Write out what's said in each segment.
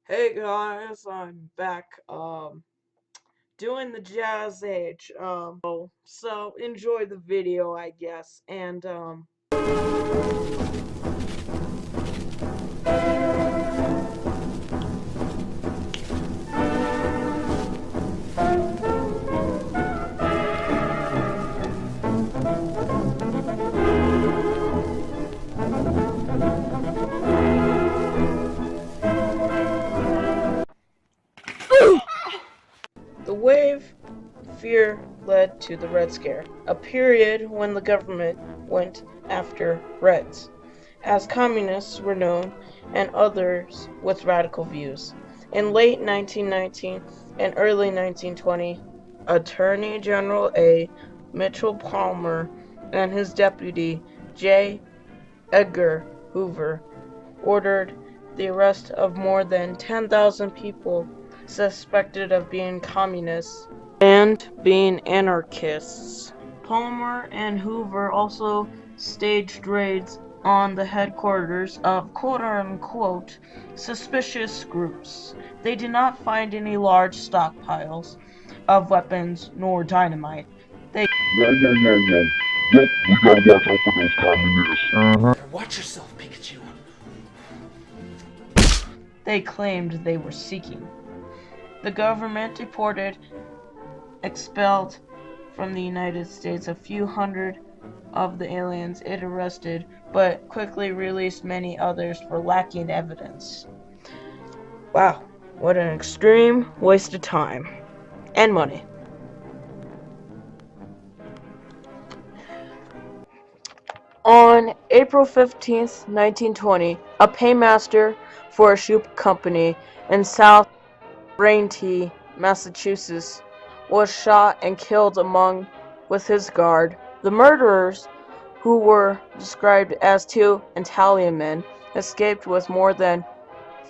Hey guys, I'm back doing the Jazz Age. So enjoy the video, I guess. And the wave fear led to the Red Scare, a period when the government went after Reds, as communists were known, and others with radical views. In late 1919 and early 1920, Attorney General A. Mitchell Palmer and his deputy J. Edgar Hoover ordered the arrest of more than 10,000 people suspected of being communists and being anarchists. Palmer and Hoover also staged raids on the headquarters of quote-unquote suspicious groups. They did not find any large stockpiles of weapons nor dynamite. No, no, no, no. Nope, we gotta watch out for those communists. Watch yourself, Pikachu. They claimed they were seeking. The government deported, expelled from the United States a few hundred of the aliens it arrested, but quickly released many others for lacking evidence. Wow, what an extreme waste of time and money. On April 15th, 1920, a paymaster for a shoe company in South Braintree, Massachusetts, was shot and killed along with his guard. The murderers, who were described as two Italian men, escaped with more than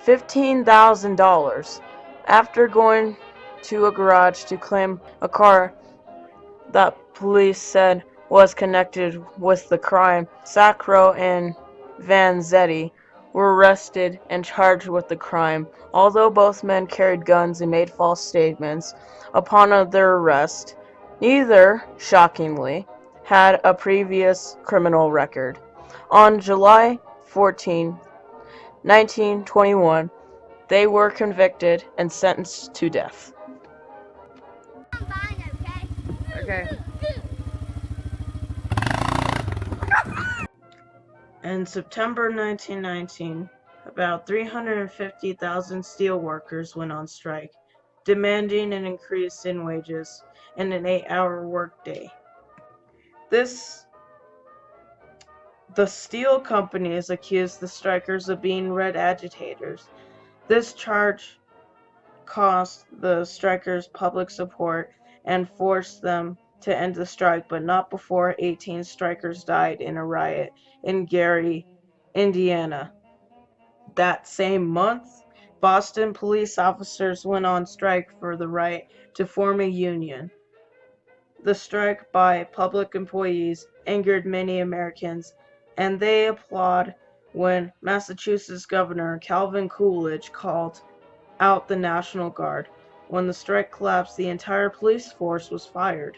$15,000 after going to a garage to claim a car that police said was connected with the crime. Sacro and Vanzetti were arrested and charged with the crime. Although both men carried guns and made false statements upon their arrest, neither, shockingly, had a previous criminal record. On July 14, 1921, they were convicted and sentenced to death. Okay. In September 1919, about 350,000 steelworkers went on strike, demanding an increase in wages and an 8-hour workday. The steel companies accused the strikers of being red agitators. This charge cost the strikers public support and forced them to end the strike, but not before 18 strikers died in a riot in Gary, Indiana. That same month, Boston police officers went on strike for the right to form a union. The strike by public employees angered many Americans, and they applauded when Massachusetts Governor Calvin Coolidge called out the National Guard. When the strike collapsed, the entire police force was fired.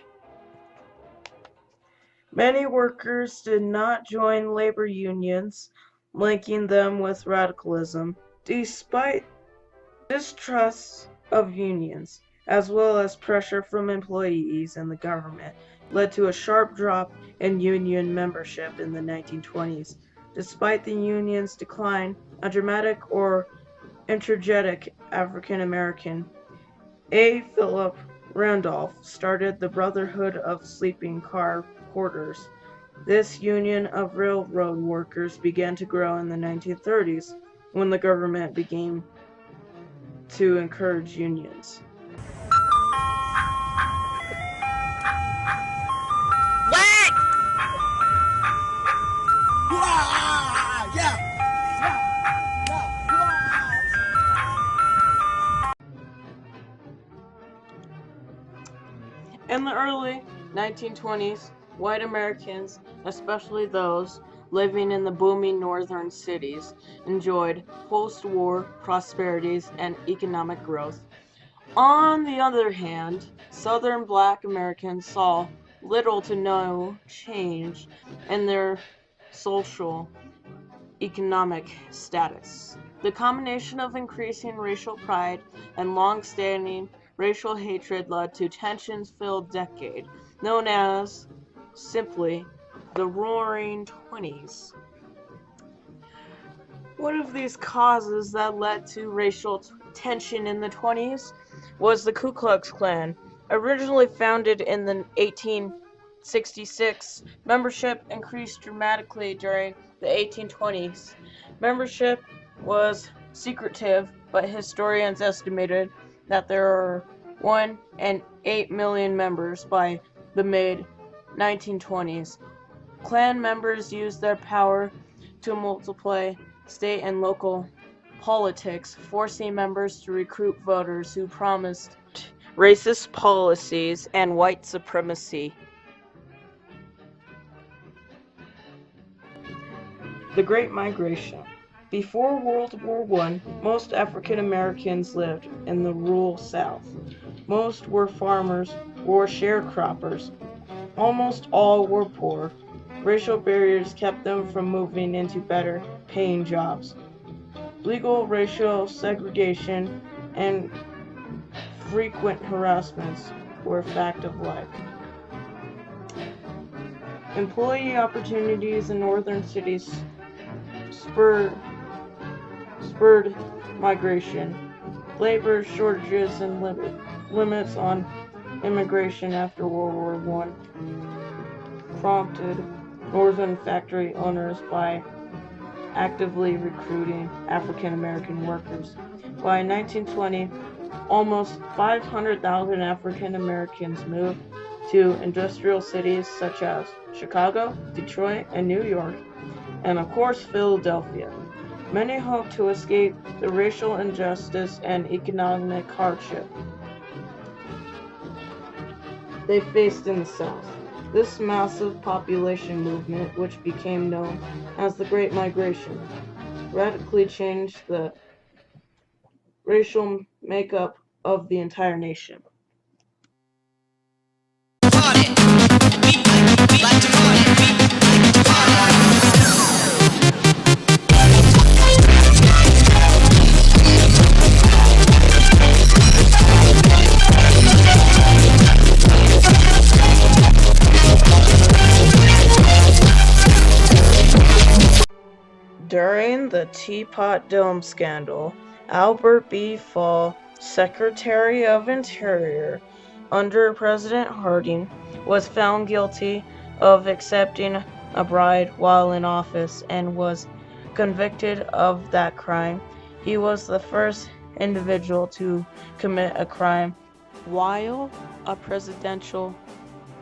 Many workers did not join labor unions, linking them with radicalism. Despite distrust of unions, as well as pressure from employees and the government, led to a sharp drop in union membership in the 1920s. Despite the union's decline, a dramatic or energetic African American, A. Philip Randolph, started the Brotherhood of Sleeping Car Porters. This union of railroad workers began to grow in the 1930s when the government began to encourage unions. What? Yeah. In the early 1920s, white Americans, especially those living in the booming northern cities, enjoyed post-war prosperities and economic growth. On the other hand, Southern Black Americans saw little to no change in their social economic status. The combination of increasing racial pride and long-standing racial hatred led to tensions-filled decade known as simply the Roaring Twenties. One of these causes that led to racial tension in the 20s was the Ku Klux Klan. Originally founded in the 1866, membership increased dramatically during the 1820s. Membership was secretive, but historians estimated that there were 1.8 million members by the mid-1920s. Klan members used their power to multiply state and local politics, forcing members to recruit voters who promised racist policies and white supremacy. The Great Migration. Before World War I, most African Americans lived in the rural South. Most were farmers or sharecroppers. Almost all were poor. Racial barriers kept them from moving into better paying jobs. Legal racial segregation and frequent harassments were a fact of life. Employee opportunities in northern cities spurred migration. Labor shortages and limits on immigration after World War I prompted northern factory owners by actively recruiting African American workers. By 1920, almost 500,000 African Americans moved to industrial cities such as Chicago, Detroit, and New York, and of course Philadelphia. Many hoped to escape the racial injustice and economic hardship they faced in the South. This massive population movement, which became known as the Great Migration, radically changed the racial makeup of the entire nation. During the Teapot Dome scandal, Albert B. Fall, Secretary of Interior under President Harding, was found guilty of accepting a bribe while in office and was convicted of that crime. He was the first individual to commit a crime while a presidential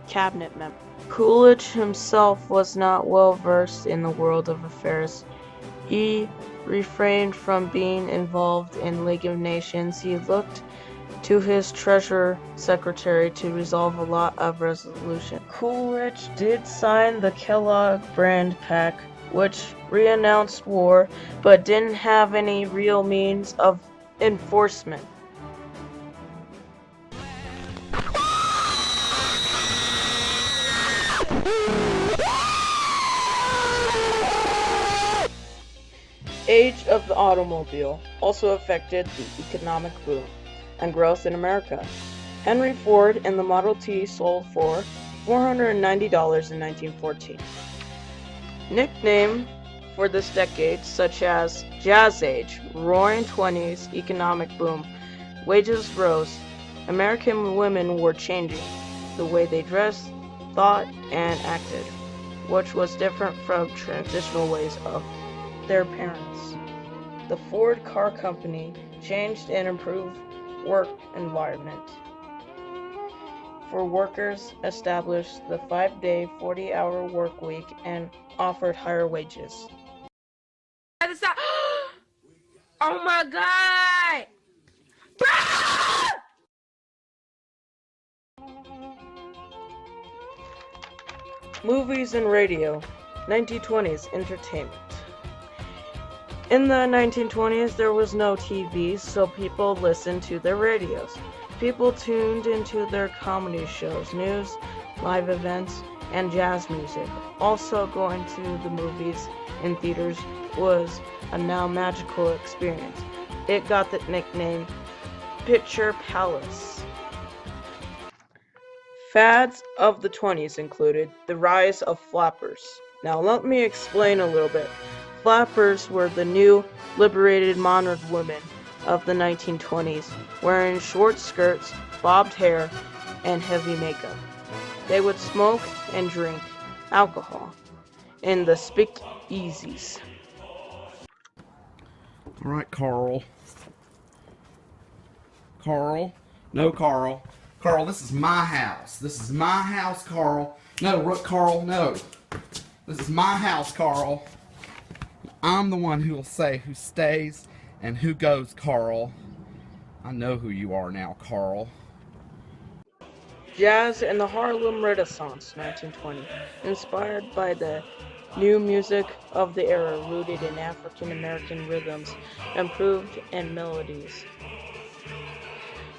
cabinet member. Coolidge himself was not well versed in the world of affairs. He refrained from being involved in League of Nations. He looked to his Treasury Secretary to resolve a lot of resolutions. Coolidge did sign the Kellogg-Brand Pact, which renounced war, but didn't have any real means of enforcement. Age of the automobile also affected the economic boom and growth in America. Henry Ford and the Model T sold for $490 in 1914. Nickname for this decade, such as Jazz Age, Roaring Twenties, Economic Boom, wages rose. American women were changing the way they dressed, thought, and acted, which was different from traditional ways of their parents. The Ford Car Company changed and improved work environment for workers, established the 5-day, 40-hour work week, and offered higher wages. Oh my god! Movies and radio. 1920s entertainment. In the 1920s, there was no TV, so people listened to their radios. People tuned into their comedy shows, news, live events, and jazz music. Also, going to the movies in theaters was a now magical experience. It got the nickname Picture Palace. Fads of the 20s included the rise of flappers. Now let me explain a little bit. Flappers were the new liberated modern women of the 1920s, wearing short skirts, bobbed hair, and heavy makeup. They would smoke and drink alcohol in the speakeasies. All right, Carl. Carl. No, Carl. Carl, this is my house. This is my house, Carl. No, Carl, no. This is my house, Carl. I'm the one who will say who stays and who goes, Carl. I know who you are now, Carl. Jazz and the Harlem Renaissance, 1920, inspired by the new music of the era rooted in African American rhythms, improved and melodies.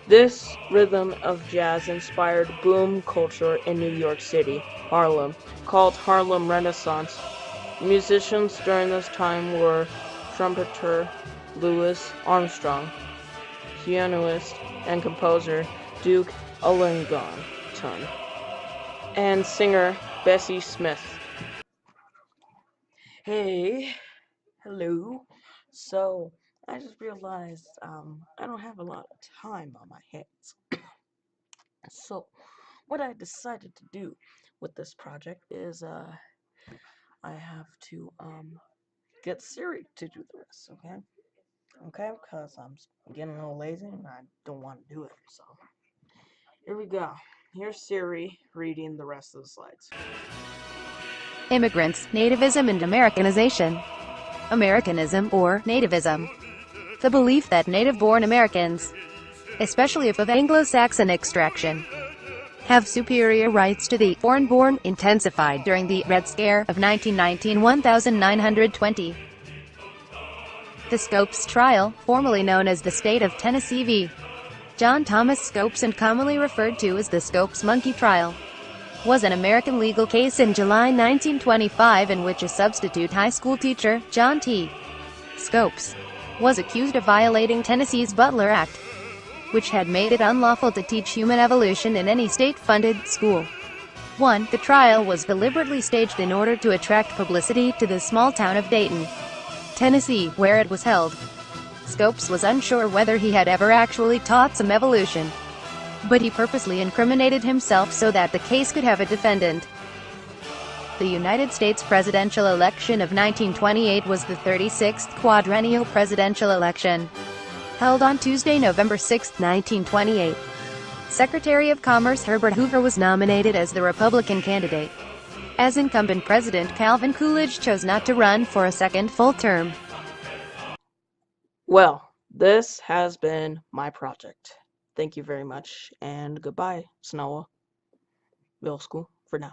This rhythm of jazz inspired boom culture in New York City, Harlem, called Harlem Renaissance. Musicians during this time were trumpeter Louis Armstrong, pianist and composer Duke Ellington, and singer Bessie Smith. Hey, hello. So, I just realized I don't have a lot of time on my hands. So, what I decided to do with this project is I have to get Siri to do the rest, okay? Okay, because I'm getting a little lazy and I don't want to do it. So, here we go. Here's Siri reading the rest of the slides. Immigrants, nativism and Americanization. Americanism, or nativism. The belief that native-born Americans, especially if of Anglo-Saxon extraction, have superior rights to the foreign-born, intensified during the Red Scare of 1919-1920. The Scopes trial, formerly known as the State of Tennessee v. John Thomas Scopes and commonly referred to as the Scopes Monkey Trial, was an American legal case in July 1925 in which a substitute high school teacher, John T. Scopes, was accused of violating Tennessee's Butler Act, which had made it unlawful to teach human evolution in any state-funded school. 1. The trial was deliberately staged in order to attract publicity to the small town of Dayton, Tennessee, where it was held. Scopes was unsure whether he had ever actually taught some evolution, but he purposely incriminated himself so that the case could have a defendant. The United States presidential election of 1928 was the 36th quadrennial presidential election, held on Tuesday, November 6, 1928. Secretary of Commerce Herbert Hoover was nominated as the Republican candidate, as incumbent President Calvin Coolidge chose not to run for a second full term. Well, this has been my project. Thank you very much, and goodbye, Snowa. Middle school, for now.